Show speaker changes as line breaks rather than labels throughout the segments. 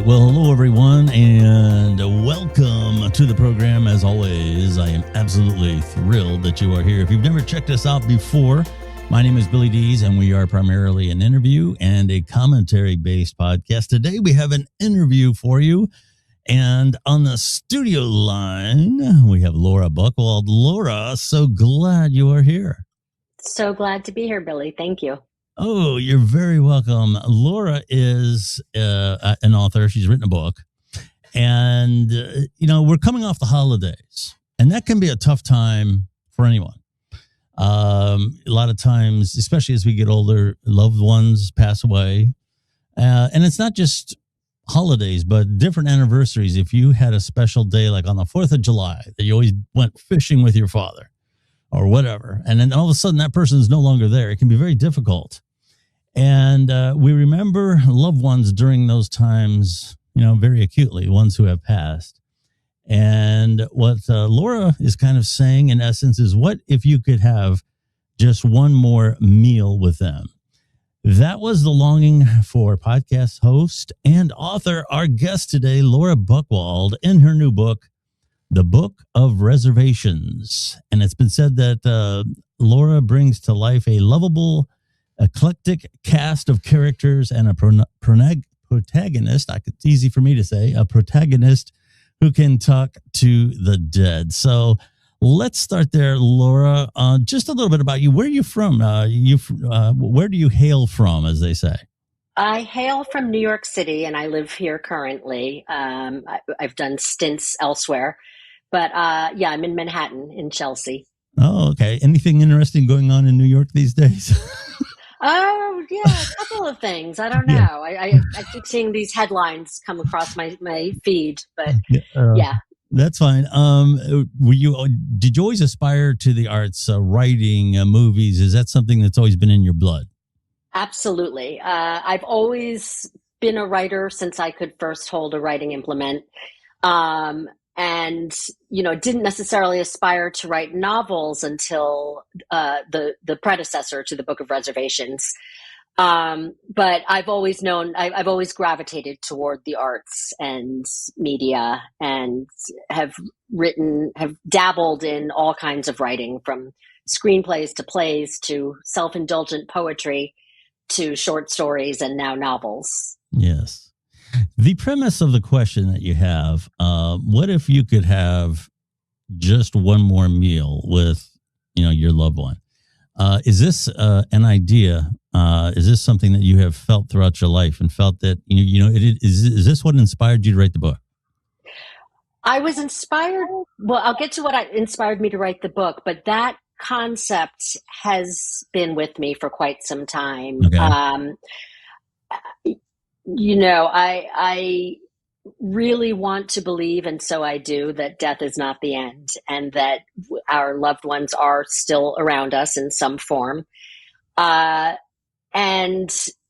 right. Well, hello, everyone, and welcome to the program. As always, I am absolutely thrilled that you are here. If you've never checked us out before, my name is Billy Dees, and we are primarily an interview and a commentary-based podcast. Today, we have an interview for you, and on the studio line, we have Laura Buchwald. Laura, so glad you are here.
So glad to be here, Billy. Thank you.
Oh, you're very welcome. Laura is an author. She's written a book. And, we're coming off the holidays. And that can be a tough time for anyone. A lot of times, especially as we get older, loved ones pass away. And it's not just holidays, but different anniversaries. If you had a special day, like on the 4th of July, that you always went fishing with your father or whatever, and then all of a sudden that person is no longer there, it can be very difficult. And we remember loved ones during those times, very acutely, ones who have passed. And what Laura is kind of saying, in essence, is what if you could have just one more meal with them? That was the longing for podcast host and author, our guest today, Laura Buchwald, in her new book, The Book of Reservations. And it's been said that Laura brings to life a lovable, eclectic cast of characters and a protagonist. It's easy for me to say, a protagonist who can talk to the dead. So let's start there, Laura. Just a little bit about you. Where are you from? Where do you hail from, as they say?
I hail from New York City, and I live here currently. I've done stints elsewhere, but I'm in Manhattan, in Chelsea.
Oh, okay. Anything interesting going on in New York these days?
Oh, yeah, a couple of things. I don't know. I keep seeing these headlines come across my feed, but yeah.
That's fine. Did you always aspire to the arts, writing, movies? Is that something that's always been in your blood?
Absolutely. I've always been a writer since I could first hold a writing implement. And, didn't necessarily aspire to write novels until the predecessor to the Book of Reservations. But I've always I've always gravitated toward the arts and media, and have dabbled in all kinds of writing, from screenplays to plays to self-indulgent poetry to short stories and now novels.
Yes. The premise of the question that you have, what if you could have just one more meal with, your loved one? Is this an idea? Is this something that you have felt throughout your life and felt that, is this what inspired you to write the book?
I was inspired. Well, I'll get to what inspired me to write the book, but that concept has been with me for quite some time.
Okay.
I really want to believe, and so I do, that death is not the end, and that our loved ones are still around us in some form. And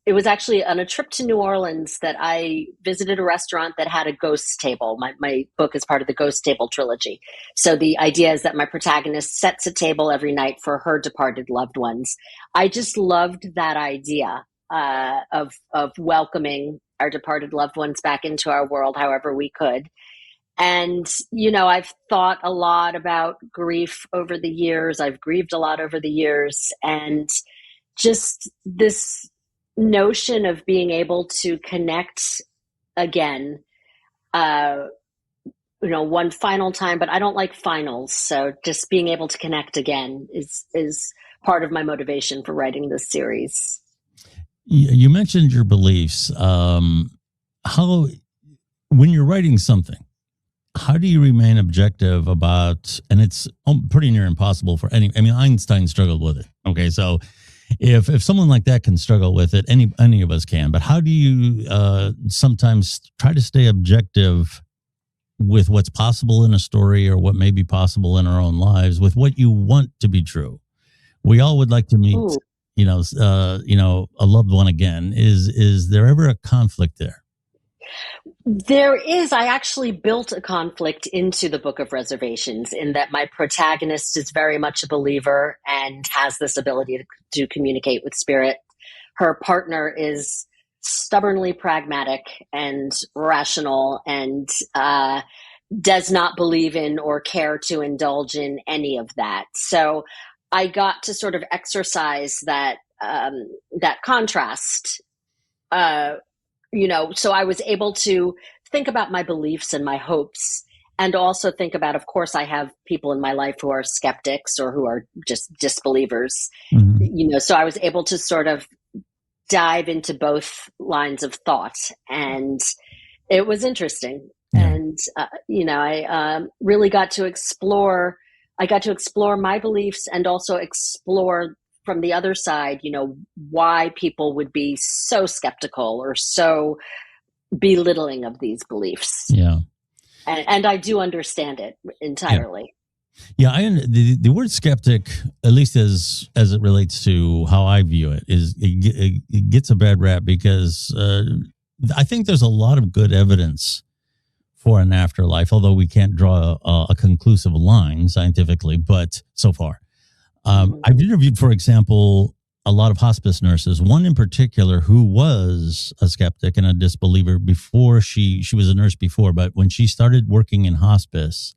it was actually on a trip to New Orleans that I visited a restaurant that had a ghost table. My book is part of the Ghost Table trilogy. So the idea is that my protagonist sets a table every night for her departed loved ones. I just loved that idea. Of welcoming our departed loved ones back into our world however we could. And, I've thought a lot about grief over the years. I've grieved a lot over the years. And just this notion of being able to connect again, one final time, but I don't like finals. So just being able to connect again is part of my motivation for writing this series.
You mentioned your beliefs. How, when you're writing something, how do you remain objective about, and it's pretty near impossible for Einstein struggled with it. Okay. So if someone like that can struggle with it, any of us can, but how do you sometimes try to stay objective with what's possible in a story or what may be possible in our own lives with what you want to be true? We all would like to meet, a loved one again. Is there ever a conflict there?
There is. I actually built a conflict into the Book of Reservations in that my protagonist is very much a believer and has this ability to communicate with spirit. Her partner is stubbornly pragmatic and rational, and does not believe in or care to indulge in any of that. So I got to sort of exercise that that contrast. So I was able to think about my beliefs and my hopes, and also think about, of course, I have people in my life who are skeptics or who are just disbelievers. So I was able to sort of dive into both lines of thought, and it was interesting.
Yeah.
And I really got to explore. I got to explore my beliefs, and also explore from the other side, why people would be so skeptical or so belittling of these beliefs.
Yeah.
And I do understand it entirely.
Yeah, the word skeptic, at least as it relates to how I view it, is it gets a bad rap because I think there's a lot of good evidence for an afterlife, although we can't draw a conclusive line scientifically, but so far. I've interviewed, for example, a lot of hospice nurses, one in particular who was a skeptic and a disbeliever before she was a nurse before, but when she started working in hospice,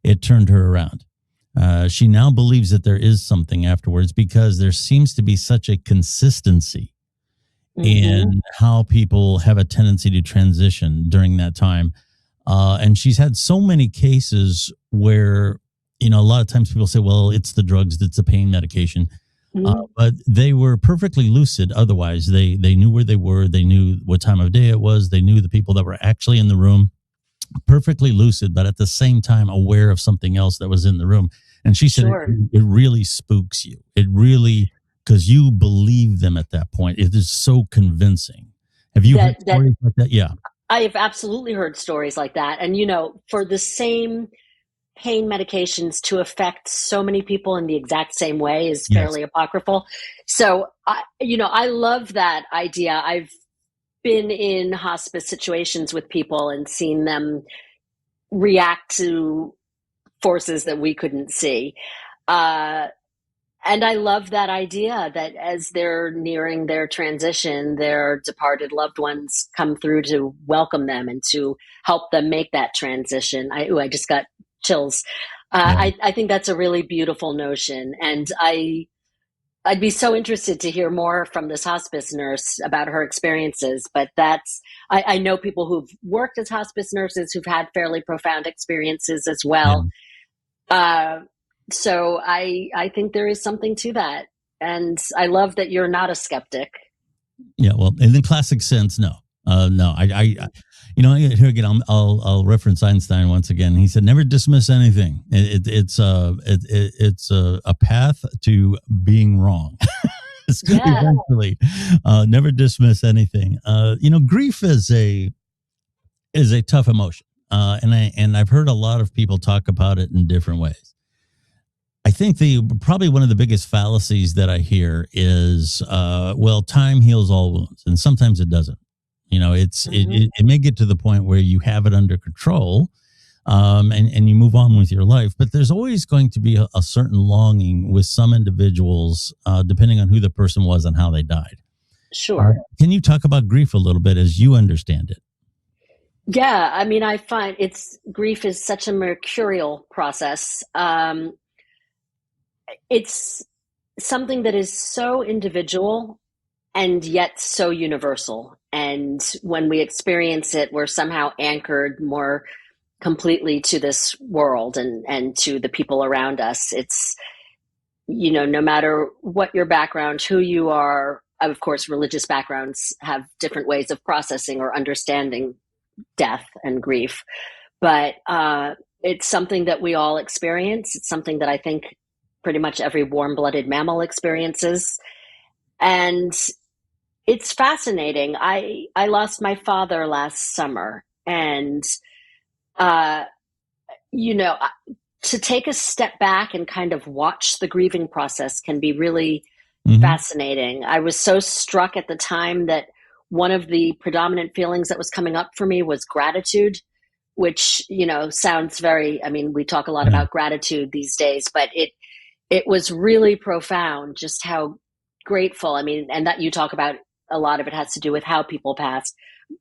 it turned her around. She now believes that there is something afterwards because there seems to be such a consistency in how people have a tendency to transition during that time. And she's had so many cases where, a lot of times people say, well, it's the drugs, it's the pain medication. But they were perfectly lucid. Otherwise, they knew where they were. They knew what time of day it was. They knew the people that were actually in the room. Perfectly lucid, but at the same time aware of something else that was in the room. And she said, it really spooks you. It really, because you believe them at that point. It is so convincing. Have you heard stories like that? Yeah.
I have absolutely heard stories like that. And, for the same pain medications to affect so many people in the exact same way is fairly apocryphal. So, I love that idea. I've been in hospice situations with people and seen them react to forces that we couldn't see. And I love that idea that as they're nearing their transition, their departed loved ones come through to welcome them and to help them make that transition. I just got chills. I think that's a really beautiful notion. And I'd be so interested to hear more from this hospice nurse about her experiences. But I know people who've worked as hospice nurses who've had fairly profound experiences as well. So I think there is something to that. And I love that you're not a skeptic.
Yeah, well, in the classic sense, no. No, here again, I'll reference Einstein once again. He said, "Never dismiss anything. It's a path to being wrong." Eventually, never dismiss anything. Grief is a tough emotion, and I've heard a lot of people talk about it in different ways. I think probably one of the biggest fallacies that I hear is, time heals all wounds, and sometimes it doesn't. It may get to the point where you have it under control, and you move on with your life. But there's always going to be a certain longing with some individuals, depending on who the person was and how they died.
Sure.
Can you talk about grief a little bit as you understand it?
Yeah, I mean, I find grief is such a mercurial process. It's something that is so individual and yet so universal. And when we experience it, we're somehow anchored more completely to this world and to the people around us. It's, no matter what your background, who you are, of course, religious backgrounds have different ways of processing or understanding death and grief. But it's something that we all experience. It's something that I think pretty much every warm-blooded mammal experiences. And it's fascinating. I lost my father last summer, and, to take a step back and kind of watch the grieving process can be really fascinating. I was so struck at the time that one of the predominant feelings that was coming up for me was gratitude, which, sounds we talk a lot about gratitude these days, but it was really profound just how grateful. And that you talk about a lot of it has to do with how people pass.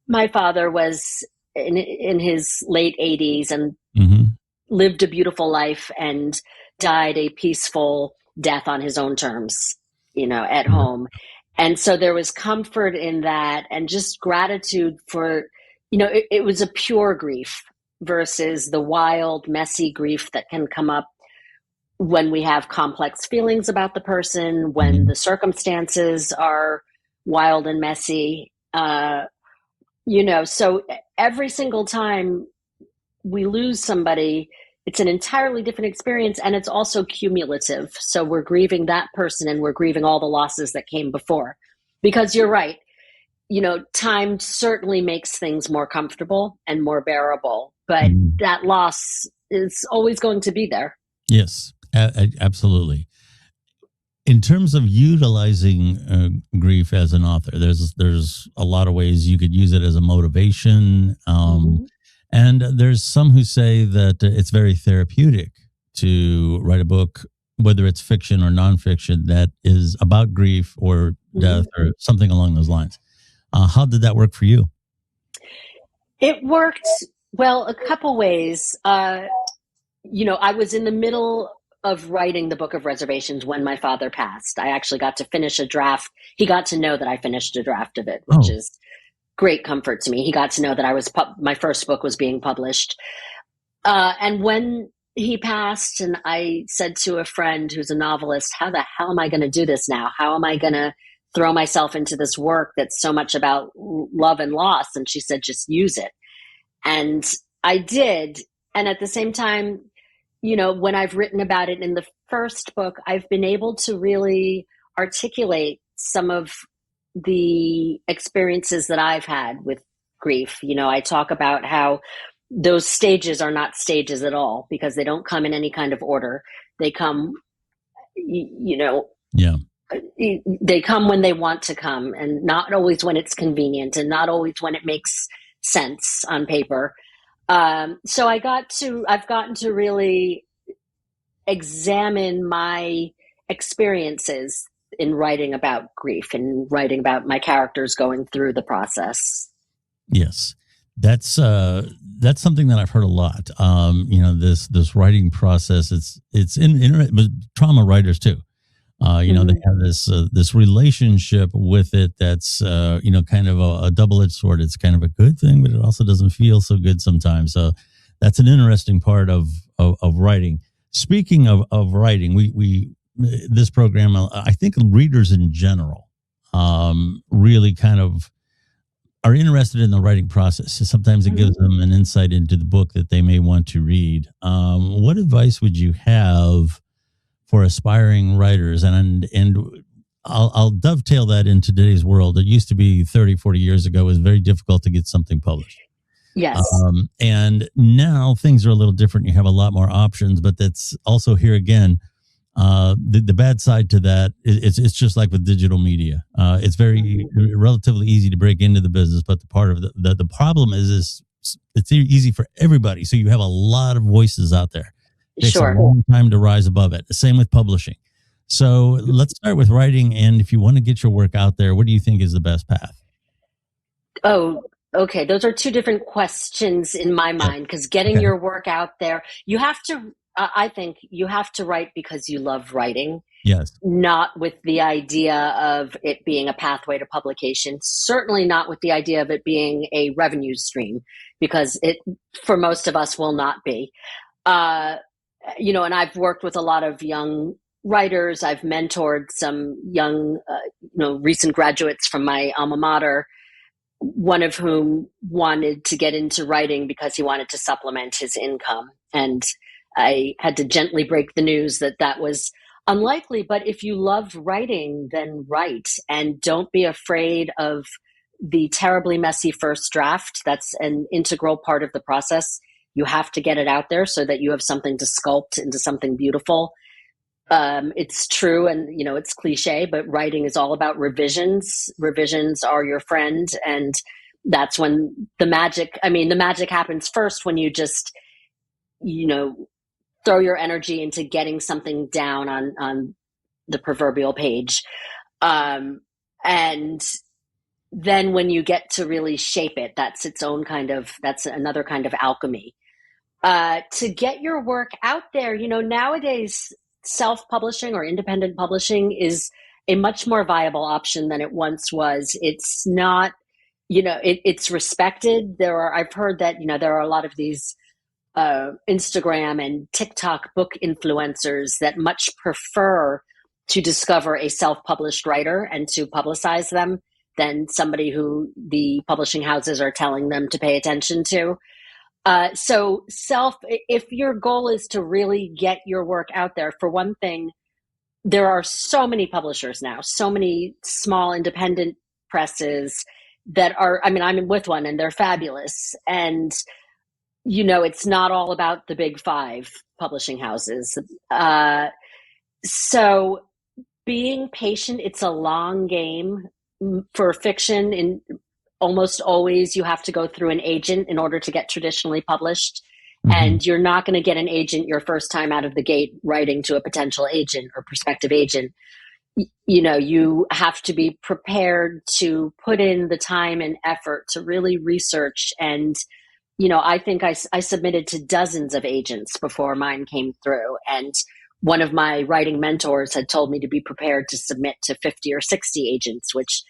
My father was in his late 80s and lived a beautiful life and died a peaceful death on his own terms, at home. And so there was comfort in that and just gratitude for, it was a pure grief versus the wild, messy grief that can come up when we have complex feelings about the person, when the circumstances are wild and messy. So every single time we lose somebody, it's an entirely different experience, and it's also cumulative. So we're grieving that person and we're grieving all the losses that came before. Because you're right, time certainly makes things more comfortable and more bearable, but that loss is always going to be there.
Yes, absolutely. In terms of utilizing grief as an author, there's a lot of ways you could use it as a motivation. And there's some who say that it's very therapeutic to write a book, whether it's fiction or nonfiction, that is about grief or death or something along those lines. How did that work for you?
It worked, well, a couple ways. I was in the middle of writing the Book of Reservations when my father passed. I actually got to finish a draft. He got to know that I finished a draft of it, which is great comfort to me. He got to know that my first book was being published. And when he passed, and I said to a friend who's a novelist, how the hell am I going to do this now? How am I going to throw myself into this work that's so much about love and loss? And she said, just use it. And I did. And at the same time, when I've written about it in the first book, I've been able to really articulate some of the experiences that I've had with grief. I talk about how those stages are not stages at all because they don't come in any kind of order. They come, they come when they want to come, and not always when it's convenient, and not always when it makes sense on paper. So I've gotten to really examine my experiences in writing about grief and writing about my characters going through the process.
Yes, that's something that I've heard a lot. This writing process. It's in but trauma writers too. They have this relationship with it that's kind of a double-edged sword. It's kind of a good thing, but it also doesn't feel so good sometimes. So that's an interesting part of writing. Speaking of writing, we this program, I think readers in general really kind of are interested in the writing process. So sometimes it gives them an insight into the book that they may want to read. What advice would you have for aspiring writers? And I'll dovetail that in today's world. It used to be 30, 40 years ago, it was very difficult to get something published.
Yes.
And now things are a little different. You have a lot more options, but that's also here again. The bad side to that, it's just like with digital media. It's very relatively easy to break into the business, but the part of the problem is it's easy for everybody. So you have a lot of voices out there. It takes a long time to rise above it. Same with publishing. So let's start with writing. And if you want to get your work out there, what do you think is the best path?
Oh, okay. Those are two different questions in my mind, because getting your work out there, you have to, I think you have to write because you love writing.
Yes.
Not with the idea of it being a pathway to publication. Certainly not with the idea of it being a revenue stream, because it, for most of us, will not be. And I've worked with a lot of young writers. I've mentored some young, recent graduates from my alma mater, one of whom wanted to get into writing because he wanted to supplement his income. And I had to gently break the news that was unlikely. But if you love writing, then write, and don't be afraid of the terribly messy first draft. That's an integral part of the process. You have to get it out there so that you have something to sculpt into something beautiful. It's true, and it's cliche, but writing is all about revisions. Revisions are your friend, and that's when the magic happens first, when you just throw your energy into getting something down on the proverbial page. And then when you get to really shape it, that's another kind of alchemy. To get your work out there, nowadays self-publishing or independent publishing is a much more viable option than it once was. It's not, it's respected. I've heard that, there are a lot of these Instagram and TikTok book influencers that much prefer to discover a self-published writer and to publicize them than somebody who the publishing houses are telling them to pay attention to. So if your goal is to really get your work out there, for one thing, there are so many publishers now, so many small independent presses that are, I'm with one and they're fabulous. And, it's not all about the big five publishing houses. So being patient, it's a long game. For fiction, in almost always you have to go through an agent in order to get traditionally published. Mm-hmm. And you're not going to get an agent your first time out of the gate writing to a potential agent or prospective agent. You have to be prepared to put in the time and effort to really research. And, I think I submitted to dozens of agents before mine came through. And one of my writing mentors had told me to be prepared to submit to 50 or 60 agents, which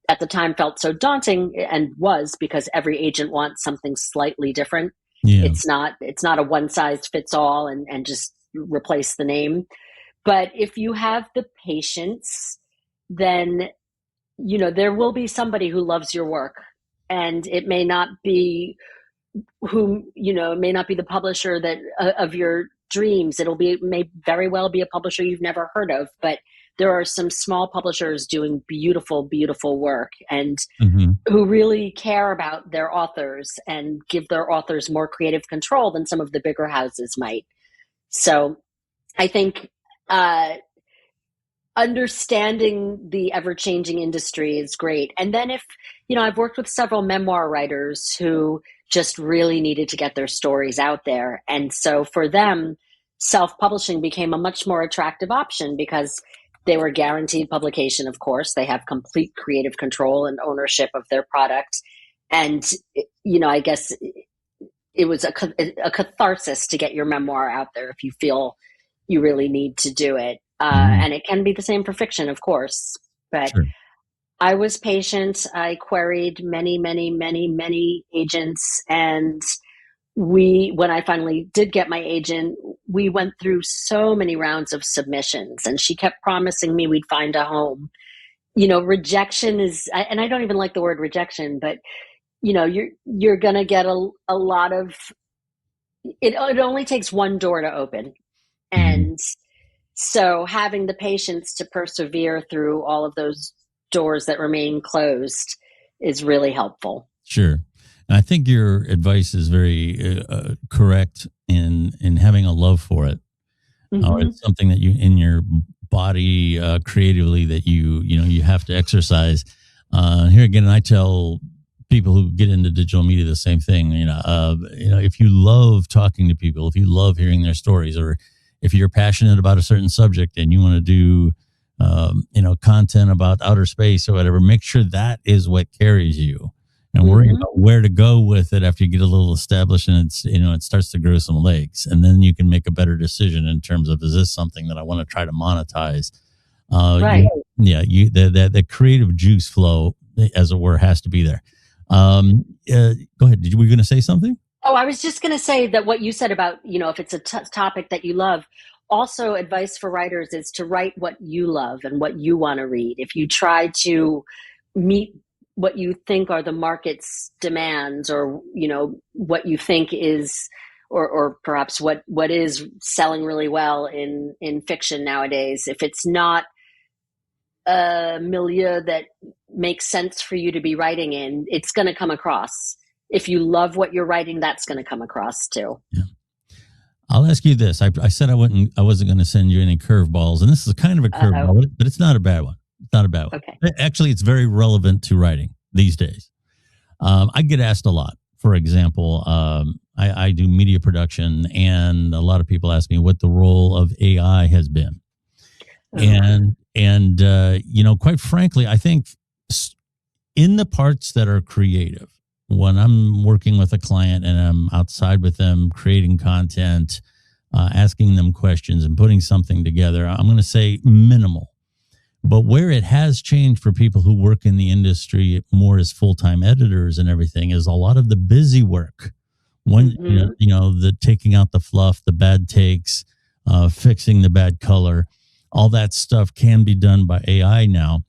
at the time felt so daunting, and was, because every agent wants something slightly different. Yeah. It's not a one size fits all and just replace the name. But if you have the patience, then, there will be somebody who loves your work, and it may not be it may not be the publisher that of your dreams. It may very well be a publisher you've never heard of, but there are some small publishers doing beautiful, beautiful work, and mm-hmm. who really care about their authors and give their authors more creative control than some of the bigger houses might. So I think understanding the ever-changing industry is great. And then I've worked with several memoir writers who just really needed to get their stories out there. And so for them, self-publishing became a much more attractive option because they were guaranteed publication, of course. They have complete creative control and ownership of their product. And, I guess it was a catharsis to get your memoir out there if you feel you really need to do it. And it can be the same for fiction, of course. But sure. I was patient. I queried many, many, many, many agents. And when I finally did get my agent, we went through so many rounds of submissions, and she kept promising me we'd find a home. Rejection is, and I don't even like the word rejection, but you're going to get a lot of, it only takes one door to open. And so having the patience to persevere through all of those doors that remain closed is really helpful.
Sure. And I think your advice is very correct in having a love for it. Mm-hmm. It's something that you, in your body creatively, that you have to exercise. Here again, I tell people who get into digital media the same thing. If you love talking to people, if you love hearing their stories, or if you're passionate about a certain subject and you want to do content about outer space or whatever, make sure that is what carries you, and worry about where to go with it after you get a little established and it starts to grow some legs, and then you can make a better decision in terms of, is this something that I want to try to monetize? Right. The creative juice flow, as it were, has to be there. Go ahead. Were you going to say something?
Oh, I was just going to say that what you said about, if it's a topic that you love, also advice for writers is to write what you love and what you want to read. If you try to meet what you think are the market's demands, or, what you think is, or perhaps what is selling really well in fiction nowadays, if it's not a milieu that makes sense for you to be writing in, it's going to come across. If you love what you're writing, that's going to come across too.
Yeah. I'll ask you this. I said I wasn't going to send you any curveballs, and this is kind of a curveball, but it's not a bad one. It's not a bad one. Okay. Actually, it's very relevant to writing these days. I get asked a lot. For example, I do media production, and a lot of people ask me what the role of AI has been. And quite frankly, I think in the parts that are creative, when I'm working with a client and I'm outside with them creating content, asking them questions and putting something together, I'm going to say minimal. But where it has changed for people who work in the industry more as full-time editors and everything is a lot of the busy work. When the taking out the fluff, the bad takes, fixing the bad color, all that stuff can be done by AI now.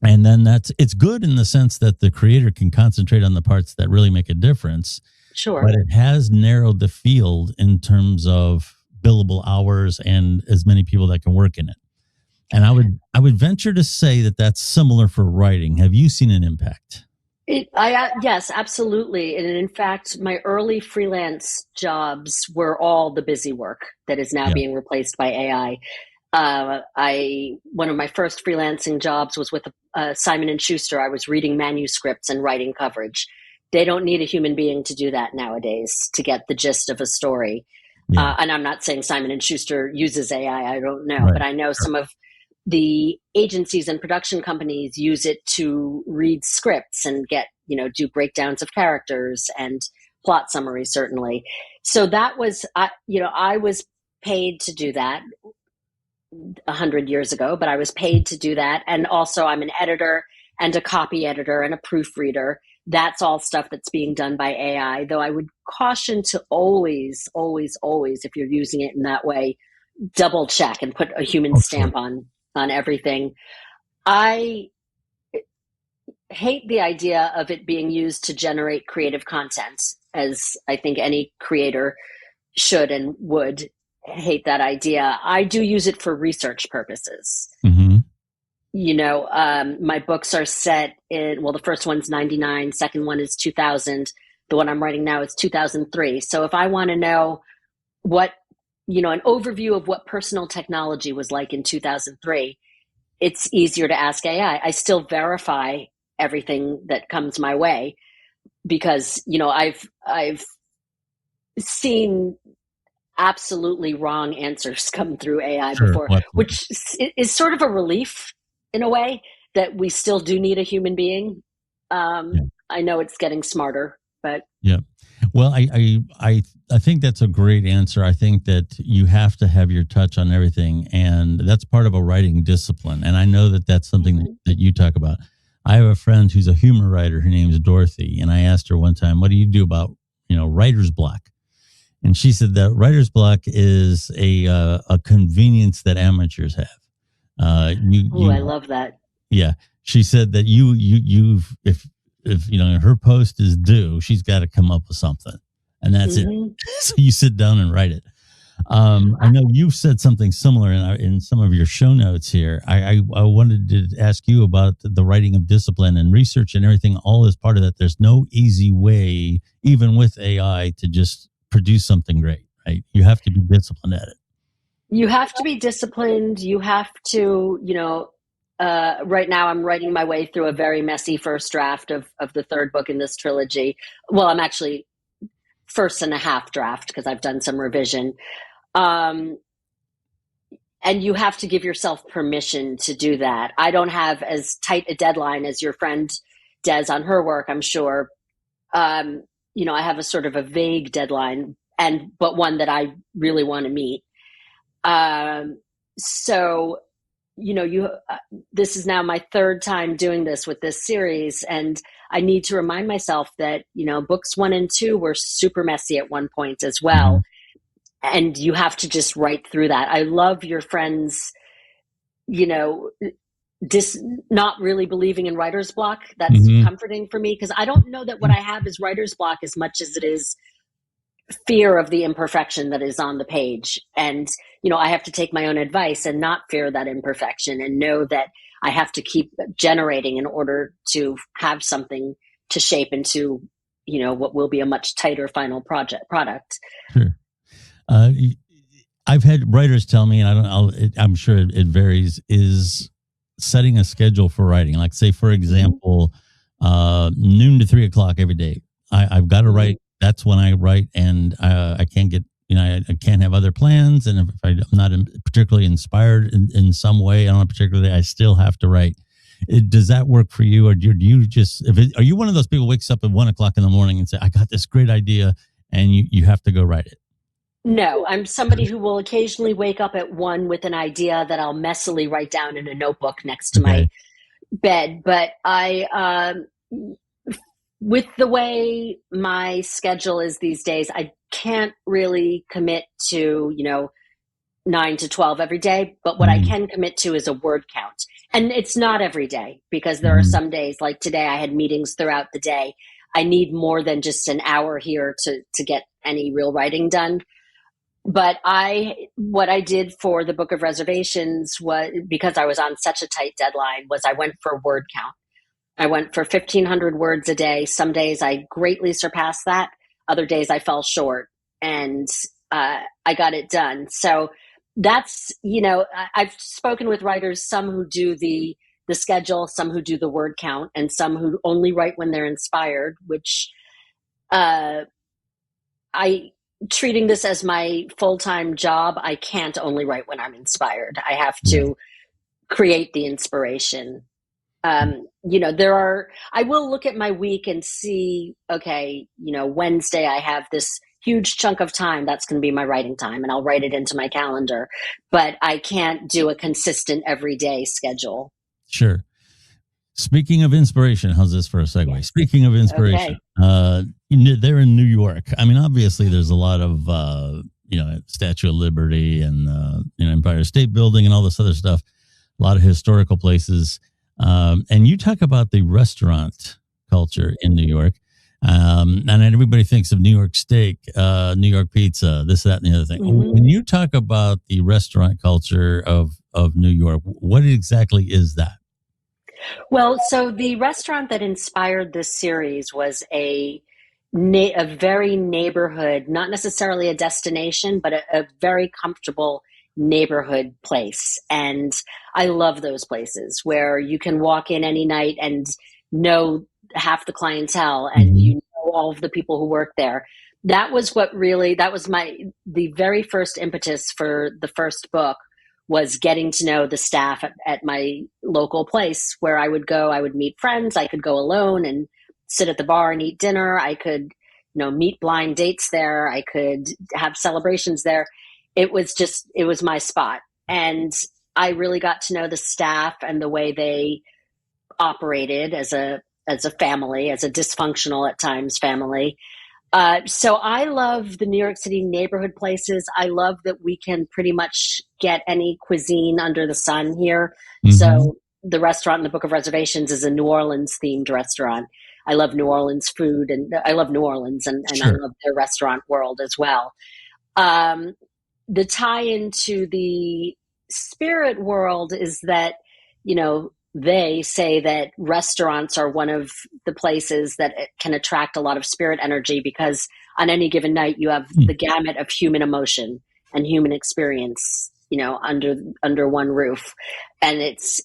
And then it's good in the sense that the creator can concentrate on the parts that really make a difference.
Sure.
But it has narrowed the field in terms of billable hours and as many people that can work in it. And I would venture to say that that's similar for writing. Have you seen an impact?
Yes, absolutely. And in fact, my early freelance jobs were all the busy work that is now being replaced by AI. One of my first freelancing jobs was with Simon & Schuster. I was reading manuscripts and writing coverage. They don't need a human being to do that nowadays to get the gist of a story. Yeah. And I'm not saying Simon & Schuster uses AI. I don't know, but I know some of the agencies and production companies use it to read scripts and do breakdowns of characters and plot summaries, certainly. So that was, I was paid to do that 100 years ago, but I was paid to do that. And also I'm an editor and a copy editor and a proofreader. That's all stuff that's being done by AI, though I would caution to always, always, always, if you're using it in that way, double check and put a human stamp on everything. I hate the idea of it being used to generate creative content, as I think any creator should and would hate that idea. I do use it for research purposes. Mm-hmm. My books are set in, the first one's 99, second one is 2000. The one I'm writing now is 2003. So if I want to know what, an overview of what personal technology was like in 2003, it's easier to ask AI. I still verify everything that comes my way because, I've seen absolutely wrong answers come through AI before, which is sort of a relief in a way that we still do need a human being. I know it's getting smarter, but
yeah. Well, I think that's a great answer. I think that you have to have your touch on everything, and that's part of a writing discipline. And I know that that's something that you talk about. I have a friend who's a humor writer. Her name is Dorothy, and I asked her one time, "What do you do about writer's block?" And she said that writer's block is a convenience that amateurs have.
I love that.
Yeah, she said that if her post is due, she's got to come up with something, and that's it. So you sit down and write it. I know you've said something similar in some of your show notes here. I wanted to ask you about the writing of discipline and research and everything. All is part of that. There's no easy way, even with AI, to just produce something great, right? You have to be disciplined at it.
You have to be disciplined. You have to, right now I'm writing my way through a very messy first draft of the third book in this trilogy. Well, I'm actually first and a half draft because I've done some revision. And you have to give yourself permission to do that. I don't have as tight a deadline as your friend Des on her work, I'm sure. I have a sort of a vague deadline, but one that I really want to meet. This is now my third time doing this with this series, and I need to remind myself that, books 1 and 2 were super messy at one point as well. Mm-hmm. And you have to just write through that. I love your friends, not really believing in writer's block. That's comforting for me because I don't know that what I have is writer's block as much as it is fear of the imperfection that is on the page. And, I have to take my own advice and not fear that imperfection and know that I have to keep generating in order to have something to shape into, what will be a much tighter final product.
Sure. I've had writers tell me, and I'm sure it varies, is setting a schedule for writing. Like say, for example, noon to 3:00 every day. I've got to write. That's when I write, and I can't get, I can't have other plans. And if I'm not particularly inspired in some way, I still have to write. Does that work for you, or do you just? Are you one of those people who wakes up at 1:00 in the morning and say, "I got this great idea," and you have to go write it?
No, I'm somebody who will occasionally wake up at 1 with an idea that I'll messily write down in a notebook next to my
Okay.
bed. But with the way my schedule is these days, I can't really commit to, 9 to 12 every day. But what I
Mhm.
can commit to is a word count. And it's not every day, because there are
Mhm.
some days, like today, I had meetings throughout the day. I need more than just an hour here to get any real writing done. But what I did for the Book of Reservations was, because I was on such a tight deadline, was I went for word count. I went for 1,500 words a day. Some days I greatly surpassed that. Other days I fell short, and I got it done. So that's, I've spoken with writers, some who do the schedule, some who do the word count, and some who only write when they're inspired, which I treating this as my full-time job. I can't only write when I'm inspired. I have
Yeah.
to create the inspiration. I will look at my week and see, okay, Wednesday I have this huge chunk of time that's going to be my writing time, and I'll write it into my calendar, but I can't do a consistent everyday schedule.
Sure. Speaking of inspiration, how's this for a segue?
Yes.
Speaking of inspiration, they're in New York. I mean, obviously, there's a lot of Statue of Liberty and Empire State Building and all this other stuff. A lot of historical places, and you talk about the restaurant culture in New York, and everybody thinks of New York steak, New York pizza, this, that, and the other thing.
Mm-hmm.
When you talk about the restaurant culture of New York, what exactly is that?
Well, so the restaurant that inspired this series was a very neighborhood, not necessarily a destination, but a very comfortable neighborhood place. And I love those places where you can walk in any night and know half the clientele, and you know all of the people who work there. That was the very first impetus for the first book, was getting to know the staff at my local place where I would go. I would meet friends. I could go alone and sit at the bar and eat dinner. I could, meet blind dates there. I could have celebrations there. It was my spot. And I really got to know the staff and the way they operated as a family, as a dysfunctional at times family. So I love the New York City neighborhood places. I love that we can pretty much get any cuisine under the sun here. Mm-hmm. So the restaurant in the Book of Reservations is a New Orleans themed restaurant. I love New Orleans food, and I love New Orleans, and sure. I love their restaurant world as well. The tie into the spirit world is that, they say that restaurants are one of the places that can attract a lot of spirit energy, because on any given night you have the gamut of human emotion and human experience, under one roof. And it's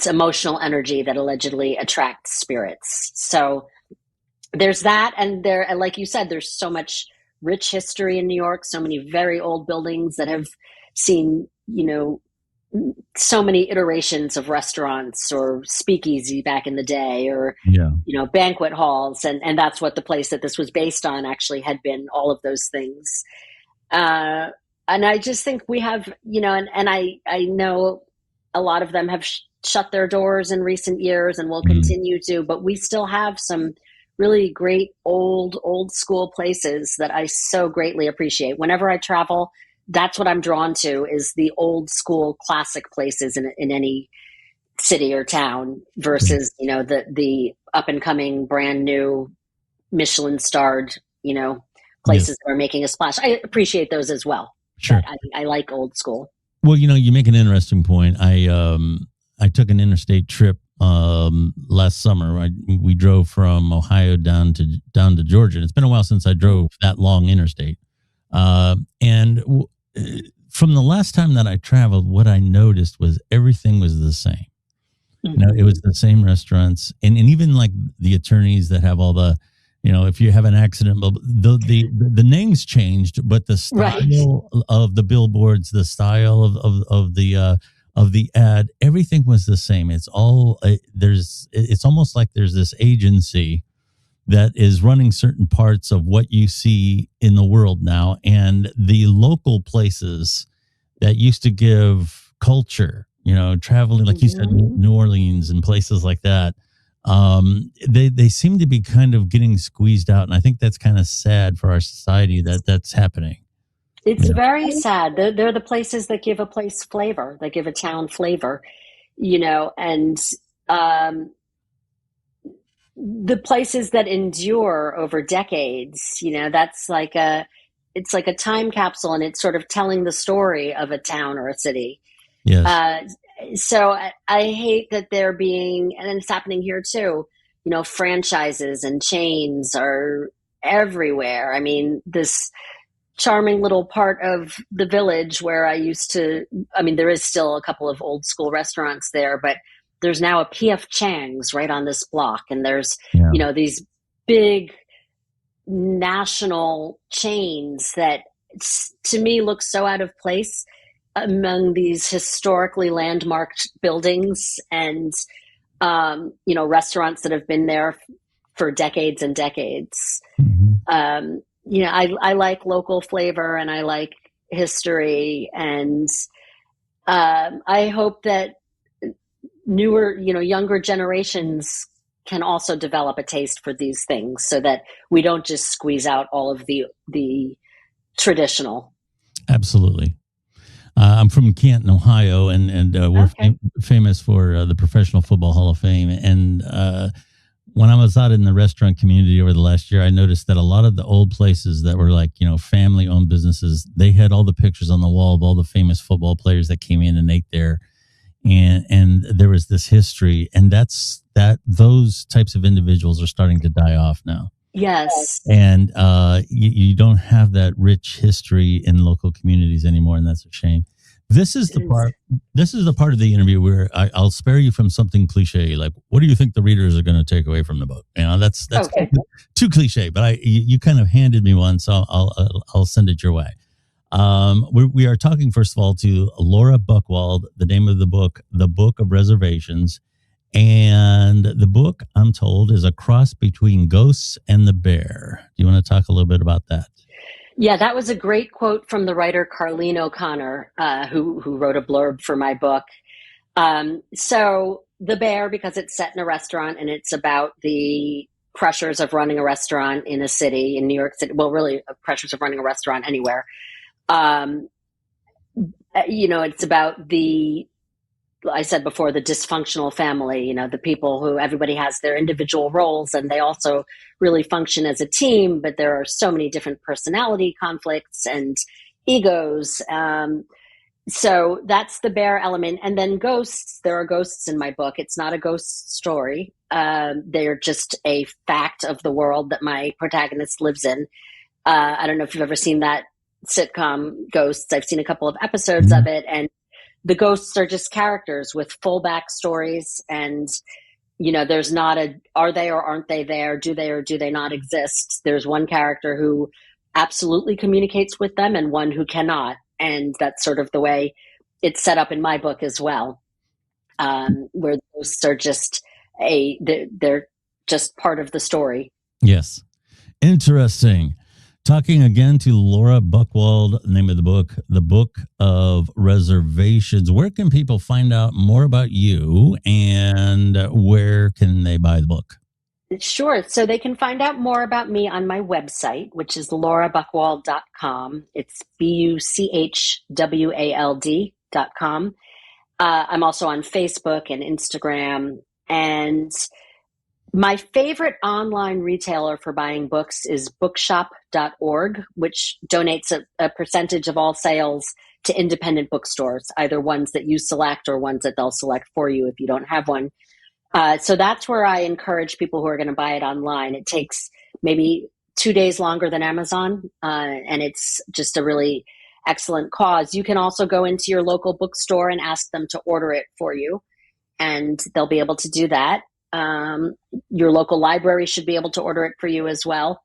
emotional energy that allegedly attracts spirits. So there's that. And like you said, there's so much rich history in New York, so many very old buildings that have seen, so many iterations of restaurants or speakeasy back in the day, or, banquet halls. And that's what the place that this was based on actually had been, all of those things. And I just think we have, and I know a lot of them have shut their doors in recent years and will continue to, but we still have some really great old school places that I so greatly appreciate. Whenever I travel, that's what I'm drawn to, is the old school classic places in any city or town versus, the up and coming brand new Michelin starred, places that are making a splash. I appreciate those as well.
Sure.
I like old school.
Well, you make an interesting point. I took an interstate trip last summer. We drove from Ohio down to Georgia. And it's been a while since I drove that long interstate. From the last time that I traveled, what I noticed was everything was the same. It was the same restaurants, and even like the attorneys that have all the, if you have an accident, the names changed, but the style of the billboards, the style of of the ad, everything was the same. It's all it's almost like there's this agency that is running certain parts of what you see in the world now, and the local places that used to give culture, traveling, like you said, New Orleans and places like that. They seem to be kind of getting squeezed out, and I think that's kind of sad for our society that's happening.
It's very sad. They're the places that give a place flavor, that give a town flavor, and the places that endure over decades, that's it's like a time capsule, and it's sort of telling the story of a town or a city.
Yes.
So I hate that they're being, and it's happening here too, franchises and chains are everywhere. I mean, this charming little part of the village where there is still a couple of old school restaurants there, but there's now a P.F. Chang's right on this block. And there's, these big national chains that to me look so out of place among these historically landmarked buildings and, restaurants that have been there for decades and decades.
Mm-hmm.
I like local flavor and I like history, and I hope that newer, younger generations can also develop a taste for these things so that we don't just squeeze out all of the traditional.
Absolutely. I'm from Canton, Ohio, and we're famous for the Professional Football Hall of Fame. And when I was out in the restaurant community over the last year, I noticed that a lot of the old places that were like, family-owned businesses, they had all the pictures on the wall of all the famous football players that came in and ate there. And there was this history, and those types of individuals are starting to die off now.
Yes.
And you don't have that rich history in local communities anymore, and that's a shame. This is the part of the interview where I'll spare you from something cliche, like what do you think the readers are going to take away from the book? That's okay. Too cliche, but you kind of handed me one, so I'll send it your way. We are talking, first of all, to Laura Buchwald. The name of the book, The Book of Reservations. And the book, I'm told, is a cross between Ghosts and the Bear. Do you want to talk a little bit about that?
Yeah, that was a great quote from the writer Carleen O'Connor, who wrote a blurb for my book. So The Bear, because it's set in a restaurant and it's about the pressures of running a restaurant in a city, in New York City. Well, really, pressures of running a restaurant anywhere. It's about I said before, the dysfunctional family, the people who everybody has their individual roles and they also really function as a team, but there are so many different personality conflicts and egos. So that's the bear element. And then ghosts, there are ghosts in my book. It's not a ghost story. They're just a fact of the world that my protagonist lives in. I don't know if you've ever seen that sitcom Ghosts. I've seen a couple of episodes of it, and the ghosts are just characters with full backstories, and there's not are they or aren't they there? Do they or do they not exist? There's one character who absolutely communicates with them and one who cannot, and that's sort of the way it's set up in my book as well, where ghosts are just they're just part of the story.
Yes, interesting. Talking again to Laura Buchwald, the name of the book, The Book of Reservations. Where can people find out more about you, and where can they buy the book?
Sure. So they can find out more about me on my website, which is laurabuchwald.com. It's BUCHWALD.com. I'm also on Facebook and Instagram. And my favorite online retailer for buying books is bookshop.org, which donates a percentage of all sales to independent bookstores, either ones that you select or ones that they'll select for you if you don't have one. So that's where I encourage people who are going to buy it online. It takes maybe 2 days longer than Amazon, and it's just a really excellent cause. You can also go into your local bookstore and ask them to order it for you, and they'll be able to do that. Your local library should be able to order it for you as well,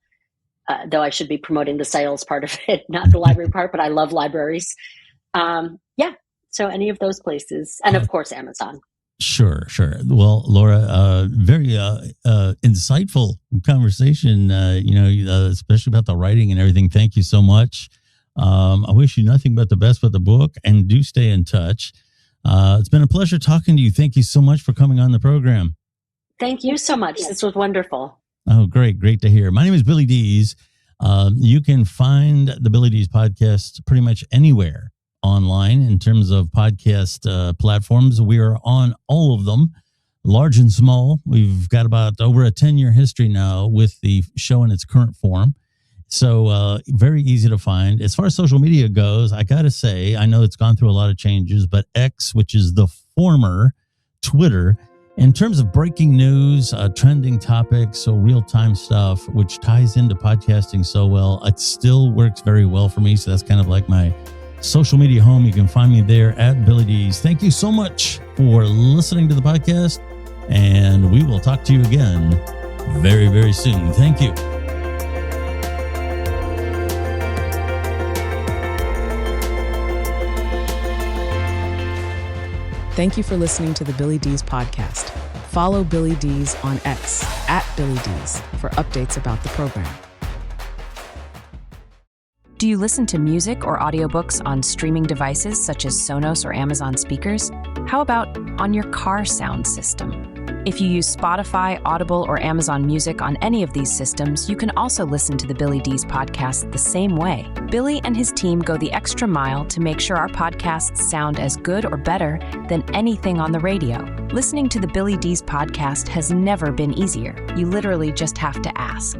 though I should be promoting the sales part of it, not the library part, but I love libraries. So any of those places, and of course, Amazon.
Sure. Well, Laura, very insightful conversation, especially about the writing and everything. Thank you so much. I wish you nothing but the best with the book, and do stay in touch. It's been a pleasure talking to you. Thank you so much for coming on the program.
Thank you so much. This was wonderful.
Oh, great to hear. My name is Billy Dees. You can find the Billy Dees Podcast pretty much anywhere online in terms of podcast platforms. We are on all of them, large and small. We've got about over a 10-year history now with the show in its current form. So very easy to find. As far as social media goes, I got to say, I know it's gone through a lot of changes, but X, which is the former Twitter, in terms of breaking news, trending topics, so real-time stuff, which ties into podcasting so well, it still works very well for me. So that's kind of like my social media home. You can find me there at Billy Dees. Thank you so much for listening to the podcast, and we will talk to you again very, very soon. Thank you.
Thank you for listening to the Billy Dees Podcast. Follow Billy Dees on X at Billy Dees for updates about the program.
Do you listen to music or audiobooks on streaming devices such as Sonos or Amazon speakers? How about on your car sound system? If you use Spotify, Audible, or Amazon Music on any of these systems, you can also listen to the Billy Dees Podcast the same way. Billy and his team go the extra mile to make sure our podcasts sound as good or better than anything on the radio. Listening to the Billy Dees Podcast has never been easier. You literally just have to ask.